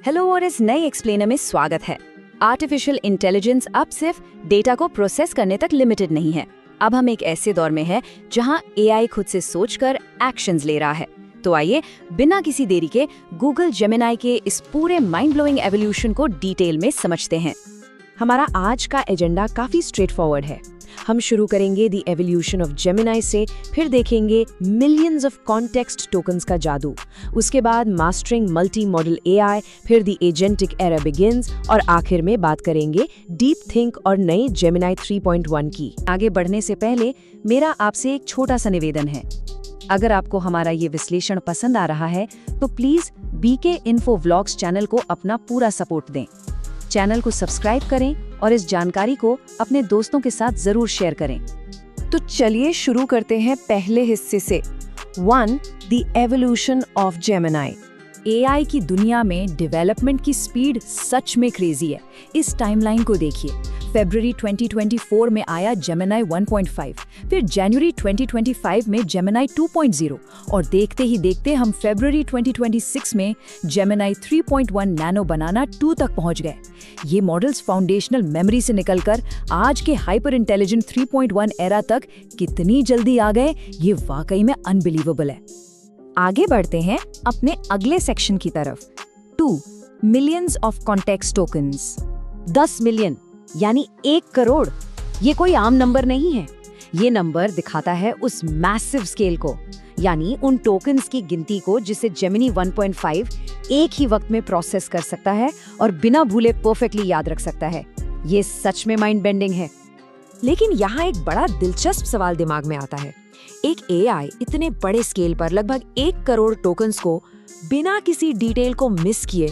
Hello और इस नए एक्सप्लेनर में स्वागत है। आर्टिफिशियल इंटेलिजेंस अब सिर्फ डेटा को प्रोसेस करने तक लिमिटेड नहीं है। अब हम एक ऐसे दौर में है जहां एआई खुद से सोचकर एक्शंस ले रहा है। तो आइए बिना किसी देरी के गूगल जेमिनाई के इस पूरे माइंड ब्लोइंग एवोल्यूशन को डिटेल में समझते हैं। हमारा आज का एजेंडा काफी स्ट्रेट फॉरवर्ड है। हम शुरू करेंगे द एवोल्यूशन ऑफ जेमिनाई से, फिर देखेंगे मिलियंस ऑफ कॉन्टेक्स्ट टोकन्स का जादू, उसके बाद मास्टरिंग मल्टी मॉडल एआई, फिर द एजेंटिक एरा बिगिंस और आखिर में बात करेंगे डीप थिंक और नए जेमिनाई 3.1 की। आगे बढ़ने से पहले मेरा आपसे एक छोटा सा निवेदन है। अगर आपको हमारा ये विश्लेषण पसंद आ रहा है तो please BK info vlogs channel को अपना पूरा सपोर्ट दें। चैनल को सब्सक्राइब करें और इस जानकारी को अपने दोस्तों के साथ जरूर शेयर करें। तो चलिए शुरू करते हैं पहले हिस्से से। 1. The evolution of Gemini. AI की दुनिया में डेवलपमेंट की स्पीड सच में क्रेजी है। इस टाइमलाइन को देखिए। फरवरी 2024 में आया जेमिनाई 1.5, फिर जनवरी 2025 में जेमिनाई 2.0 और देखते ही देखते हम फरवरी 2026 में जेमिनाई 3.1 नैनो बनाना 2 तक पहुंच गए। ये मॉडल्स फाउंडेशनल मेमोरी से निकलकर आज के हाइपर इंटेलिजेंट 3.1 एरा तक कितनी जल्दी आ गए, ये वाकई में अनबिलीवेबल है। आगे बढ़ते हैं अपने अगले सेक्शन की तरफ। 2. Millions of context tokens. 10 million यानी 1 करोड़। ये कोई आम नंबर नहीं है। ये नंबर दिखाता है उस मैसिव स्केल को, यानी उन टोकन्स की गिनती को जिसे जेमिनी 1.5 एक ही वक्त में प्रोसेस कर सकता है और बिना भूले परफेक्टली याद रख सकता है। ये सच में माइंड बेंडिंग है। लेकिन यहाँ एक बड़ा दिलचस्प सवाल दिमाग में आता है। एक एआई इतने बड़े स्केल पर लगभग 1 करोड़ टोकन्स को बिना किसी डिटेल को मिस किए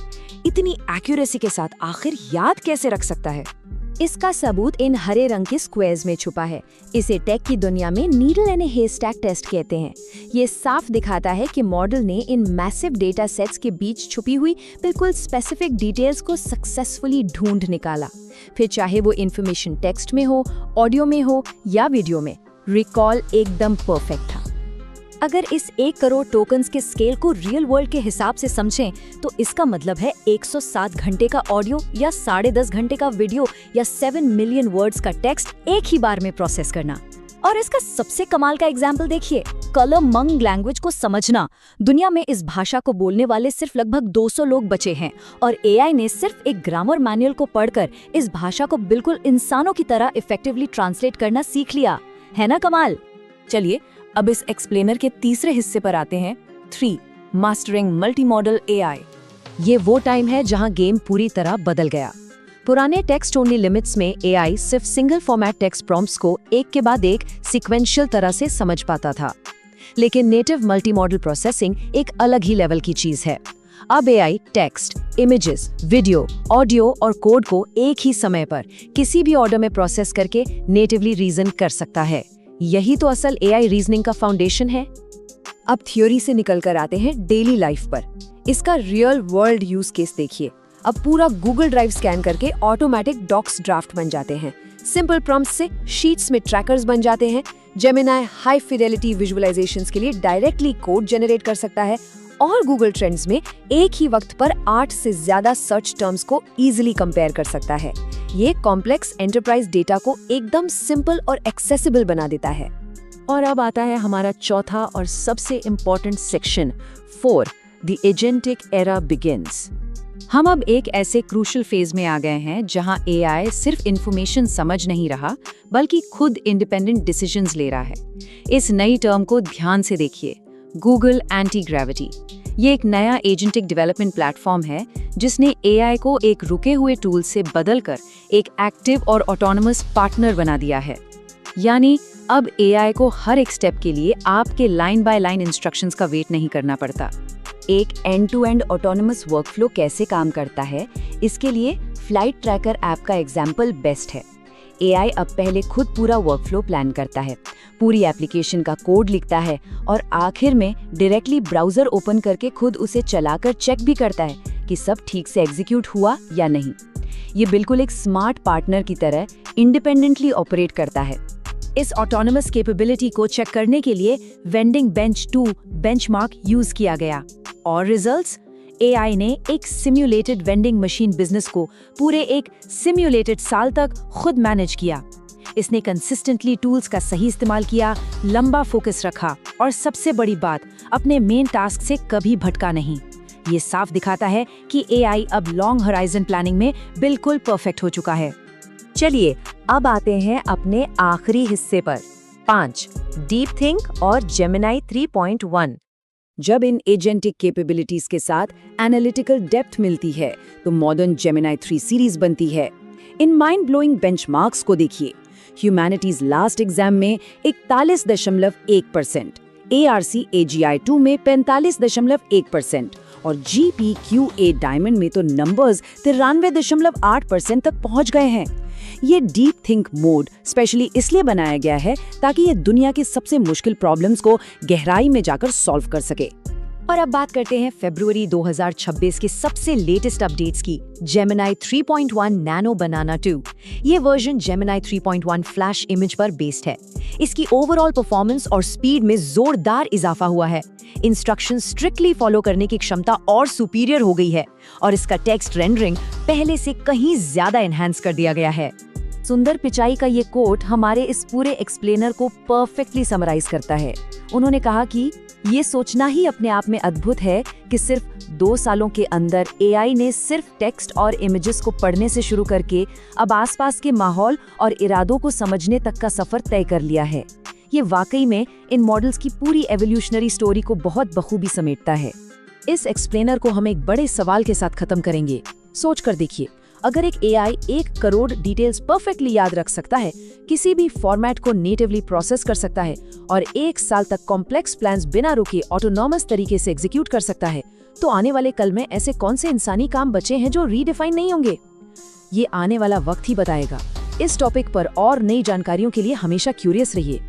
इतनी एक्यूरेसी के साथ आखिर याद कैसे रख सकता है? इसका सबूत इन हरे रंग के स्क्वायर्स में छुपा है। इसे टेक की दुनिया में नीडल एंड हेयरस्टैक टेस्ट कहते हैं। ये साफ दिखाता है कि मॉडल ने इन मैसिव डेटा सेट्स के बीच छुपी हुई बिल्कुल स्पेसिफिक डिटेल्स को सक्सेसफुली ढूंढ निकाला। फिर चाहे वो इन्फॉर्मेशन टेक्स्ट में हो, ऑडियो में हो या वीडियो में, रिकॉल एकदम परफेक्ट था। अगर इस 1 करोड़ टोकन्स के स्केल को रियल वर्ल्ड के हिसाब से समझें तो इसका मतलब है 107 घंटे का ऑडियो या 10.5 घंटे का वीडियो या 7 मिलियन वर्ड्स का टेक्स्ट एक ही बार में प्रोसेस करना। और इसका सबसे कमाल का एग्जाम्पल देखिए, कलमंग लैंग्वेज को समझना। दुनिया में इस भाषा को बोलने वाले सिर्फ लगभग 200 लोग बचे हैं और एआई ने सिर्फ एक ग्रामर मैनुअल को पढ़कर इस भाषा को बिल्कुल इंसानों की तरह इफेक्टिवली ट्रांसलेट करना सीख लिया। है ना कमाल? चलिए अब इस एक्सप्लेनर के तीसरे हिस्से पर आते हैं। 3. Mastering multi modal AI. ये वो टाइम है जहां गेम पूरी तरह बदल गया। पुराने टेक्स्ट ओनली लिमिट्स में एआई सिर्फ सिंगल फॉर्मेट टेक्स्ट प्रॉम्प्ट्स को एक के बाद एक सीक्वेंशियल तरह से समझ पाता था। लेकिन नेटिव मल्टी मॉडल प्रोसेसिंग एक अलग ही लेवल की चीज है। अब AI text, images, video, audio और कोड को एक ही समय पर किसी भी ऑर्डर में प्रोसेस करके नेटिवली रीजन कर सकता है। यही तो असल एआई रीजनिंग का फाउंडेशन है। अब थ्योरी से निकलकर आते हैं डेली लाइफ पर। इसका रियल वर्ल्ड यूज केस देखिए। अब पूरा गूगल ड्राइव स्कैन करके ऑटोमेटिक डॉक्स ड्राफ्ट बन जाते हैं। सिंपल प्रॉम्प्ट से शीट्स में ट्रैकर्स बन जाते हैं। जेमिनाई हाई फिडेलिटी विजुअलाइजेशंस के लिए डायरेक्टली कोड जनरेट कर सकता है और गूगल ट्रेंड्स में एक ही वक्त पर 8 से ज्यादा सर्च टर्म्स को इजीली कंपेयर कर सकता है। ये कॉम्प्लेक्स एंटरप्राइज डेटा को एकदम सिंपल और एक्सेसिबल बना देता है। और अब आता है हमारा चौथा और सबसे important section. 4. The agentic era begins. हम अब एक ऐसे क्रूशल फेज में आ गए हैं जहां एआई सिर्फ इंफॉर्मेशन समझ नहीं रहा बल्कि खुद इंडिपेंडेंट डिसीजंस ले रहा है। इस नई टर्म को ध्यान से देखिए, गूगल एंटी ग्रेविटी। ये एक नया एजेंटिक डेवलपमेंट प्लेटफॉर्म है जिसने एआई को एक रुके हुए टूल से बदलकर एक एक्टिव और ऑटोनमस पार्टनर बना दिया है। यानी अब एआई को हर एक स्टेप के लिए आपके लाइन बाय लाइन इंस्ट्रक्शंस का वेट नहीं करना पड़ता। एक end to end autonomous workflow कैसे काम करता है, इसके लिए फ्लाइट ट्रैकर ऐप का एग्जाम्पल बेस्ट है। एआई अब पहले खुद पूरा वर्कफ्लो प्लान करता है, पूरी एप्लीकेशन का कोड लिखता है और आखिर में डायरेक्टली ब्राउजर ओपन करके खुद उसे चलाकर चेक भी करता है कि सब ठीक से एग्जीक्यूट हुआ या नहीं। ये बिल्कुल एक स्मार्ट पार्टनर की तरह इंडिपेंडेंटली ऑपरेट करता है। इस ऑटोनमस कैपेबिलिटी को चेक करने के लिए वेंडिंग बेंच 2 बेंचमार्क यूज किया गया और रिजल्ट्स AI ने एक सिम्युलेटेड वेंडिंग मशीन बिजनेस को पूरे एक सिम्युलेटेड साल तक खुद मैनेज किया। इसने कंसिस्टेंटली टूल्स का सही इस्तेमाल किया, लंबा फोकस रखा और सबसे बड़ी बात, अपने मेन टास्क से कभी भटका नहीं। ये साफ दिखाता है कि AI अब लॉन्ग होराइजन प्लानिंग में बिल्कुल परफेक्ट हो चुका है। चलिए अब आते हैं अपने आखिरी हिस्से पर। 5. डीप थिंक और जेमिनी 3.1। जब इन एजेंटिक कैपेबिलिटीज के साथ एनालिटिकल डेप्थ मिलती है तो मॉडर्न जेमिनी 3 सीरीज बनती है। इन माइंड ब्लोइंग बेंचमार्क्स को देखिए। ह्यूमैनिटीज लास्ट एग्जाम में 41.1%, ARC AGI 2 में 45.1% और GPQA डायमंड में तो नंबर्स 93.8% तक पहुंच गए हैं। ये डीप थिंक मोड स्पेशली इसलिए बनाया गया है ताकि ये दुनिया के सबसे मुश्किल प्रॉब्लम्स को गहराई में जाकर सॉल्व कर सके। और अब बात करते हैं फरवरी 2026 के सबसे लेटेस्ट अपडेट्स की। जेमिनी 3.1 नैनो बनाना 2। ये वर्जन जेमिनी 3.1 फ्लैश इमेज पर बेस्ड है। इसकी ओवरऑल परफॉर्मेंस और स्पीड में जोरदार इजाफा हुआ है। इंस्ट्रक्शन स्ट्रिक्टली फॉलो करने की क्षमता और सुपीरियर हो गई है और इसका टेक्स्ट रेंडरिंग पहले से कहीं ज्यादा एनहांस कर दिया गया है। सुंदर पिचाई का ये कोट हमारे इस पूरे एक्सप्लेनर को परफेक्टली समराइज करता है। उन्होंने कहा कि ये सोचना ही अपने आप में अद्भुत है कि सिर्फ 2 सालों के अंदर AI ने सिर्फ टेक्स्ट और इमेजेस को पढ़ने से शुरू करके अब आसपास के माहौल और इरादों को समझने तक का सफर तय कर लिया है। ये वाकई में इन मॉडल्स की पूरी एवोल्यूशनरी स्टोरी को बहुत बखूबी समेटता है। इस एक्सप्लेनर को हम एक बड़े सवाल के साथ खत्म करेंगे। सोच कर देखिए, अगर एक AI 1 करोड़ डिटेल्स परफेक्टली याद रख सकता है, किसी भी फॉर्मेट को नेटिवली प्रोसेस कर सकता है और 1 साल तक कॉम्प्लेक्स प्लान्स बिना रुके ऑटोनॉमस तरीके से एग्जीक्यूट कर सकता है, तो आने वाले कल में ऐसे कौन से इंसानी काम बचे हैं जो रीडिफाइन नहीं होंगे? ये आने वाला वक्त ही बताएगा। इस टॉपिक पर और नई जानकारियों के लिए हमेशा क्यूरियस रहिए।